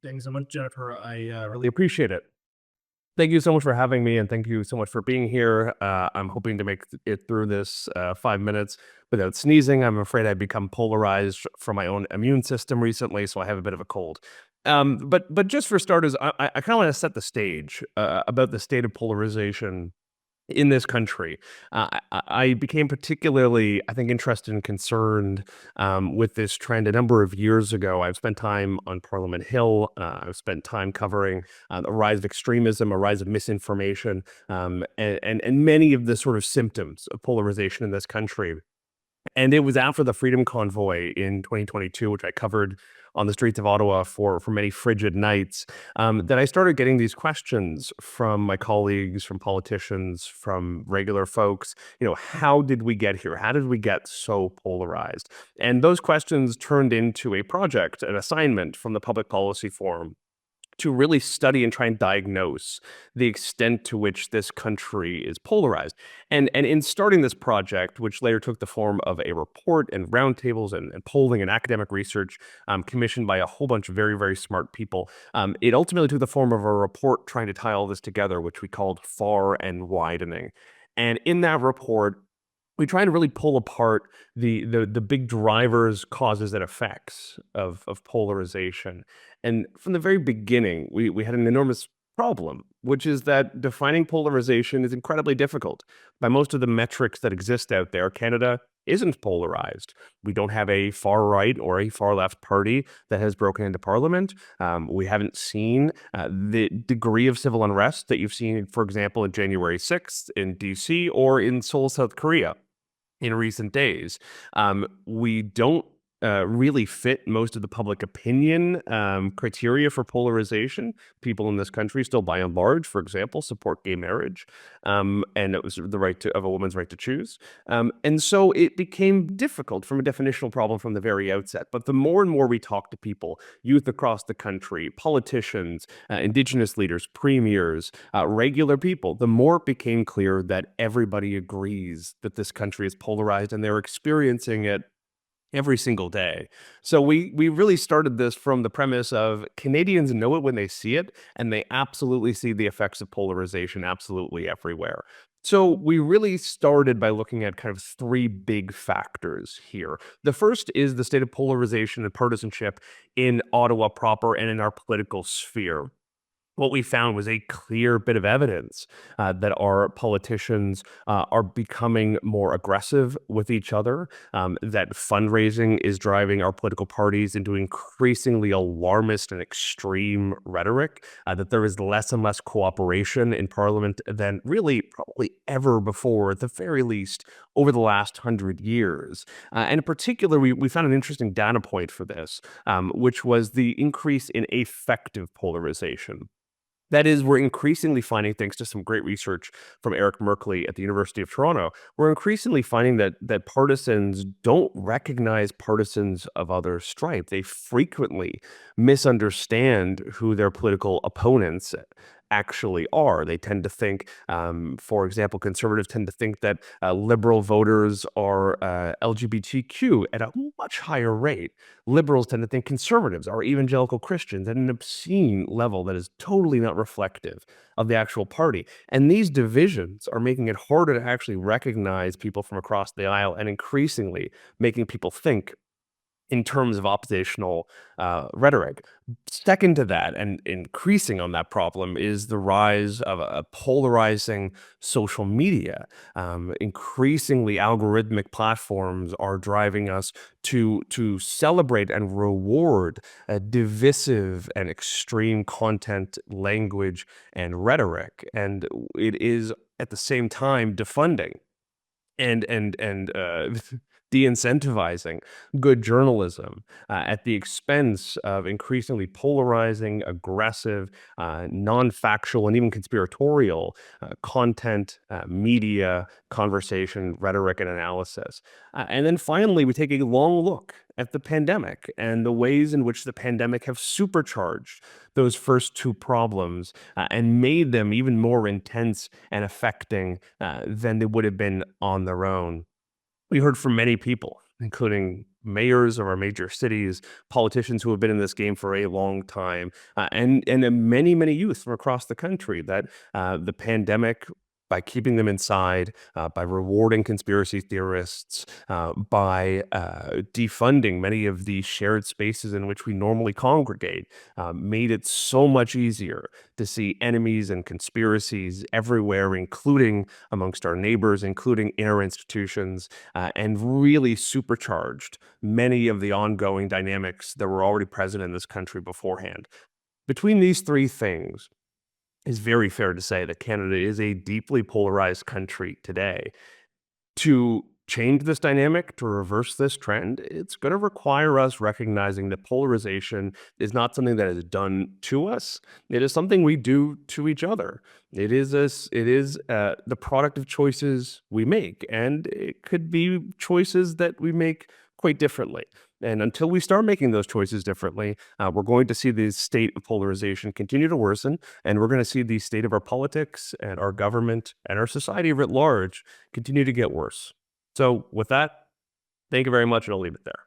Thanks so much, Jennifer. I really appreciate it. Thank you so much for having me, and thank you so much for being here. I'm hoping to make it through this 5 minutes without sneezing. I'm afraid I've become polarized from my own immune system recently, so I have a bit of a cold. But just for starters, I kind of want to set the stage about the state of polarization in this country. I became particularly, I think, interested and concerned with this trend a number of years ago. I've spent time on Parliament Hill. I've spent time covering a rise of extremism, a rise of misinformation, and many of the sort of symptoms of polarization in this country. And it was after the Freedom Convoy in 2022, which I covered on the streets of Ottawa for many frigid nights, that I started getting these questions from my colleagues, from politicians, from regular folks. How did we get here? How did we get so polarized? And those questions turned into a project, an assignment from the Public Policy Forum to really study and try and diagnose the extent to which this country is polarized. And in starting this project, which later took the form of a report and roundtables and polling and academic research commissioned by a whole bunch of very, very smart people, it ultimately took the form of a report trying to tie all this together, which we called Far and Widening. And in that report, we try to really pull apart the big drivers, causes, and effects of polarization. And from the very beginning, we had an enormous problem, which is that defining polarization is incredibly difficult. By most of the metrics that exist out there, Canada isn't polarized. We don't have a far right or a far left party that has broken into parliament. We haven't seen the degree of civil unrest that you've seen, for example, in January 6th in DC or in Seoul, South Korea in recent days. We don't really fit most of the public opinion criteria for polarization. People in this country still, by and large, for example, support gay marriage, and it was the right of a woman's right to choose. And so it became difficult from a definitional problem from the very outset. But the more and more we talk to people, youth across the country, politicians, Indigenous leaders, premiers, regular people, the more it became clear that everybody agrees that this country is polarized and they're experiencing it every single day. So we really started this from the premise of Canadians know it when they see it, and they absolutely see the effects of polarization absolutely everywhere. So we really started by looking at kind of three big factors here. The first is the state of polarization and partisanship in Ottawa proper and in our political sphere. What we found was a clear bit of evidence that our politicians are becoming more aggressive with each other, that fundraising is driving our political parties into increasingly alarmist and extreme rhetoric, that there is less and less cooperation in Parliament than really probably ever before, at the very least, over the last 100 years. And in particular, we found an interesting data point for this, which was the increase in affective polarization. That is, we're increasingly finding, thanks to some great research from Eric Merkley at the University of Toronto, we're increasingly finding that partisans don't recognize partisans of other stripe. They frequently misunderstand who their political opponents actually are. They tend to think, for example, conservatives tend to think that liberal voters are LGBTQ at a much higher rate. Liberals tend to think conservatives are evangelical Christians at an obscene level that is totally not reflective of the actual party. And these divisions are making it harder to actually recognize people from across the aisle and increasingly making people think in terms of oppositional rhetoric. Second to that, and increasing on that problem, is the rise of a polarizing social media. Increasingly, algorithmic platforms are driving us to celebrate and reward divisive and extreme content, language, and rhetoric, and it is at the same time defunding and de-incentivizing good journalism at the expense of increasingly polarizing, aggressive, non-factual, and even conspiratorial content, media, conversation, rhetoric, and analysis. And then finally, we take a long look at the pandemic and the ways in which the pandemic have supercharged those first two problems and made them even more intense and affecting than they would have been on their own. We heard from many people, including mayors of our major cities, politicians who have been in this game for a long time, and many youth from across the country that the pandemic, by keeping them inside, by rewarding conspiracy theorists, by defunding many of the shared spaces in which we normally congregate, made it so much easier to see enemies and conspiracies everywhere, including amongst our neighbors, including in our institutions, and really supercharged many of the ongoing dynamics that were already present in this country beforehand. Between these three things, it's very fair to say that Canada is a deeply polarized country today. To change this dynamic, to reverse this trend, it's going to require us recognizing that polarization is not something that is done to us. It is something we do to each other. It is the product of choices we make, and it could be choices that we make quite differently. And until we start making those choices differently, we're going to see the state of polarization continue to worsen, and we're going to see the state of our politics and our government and our society writ large continue to get worse. So with that, thank you very much, and I'll leave it there.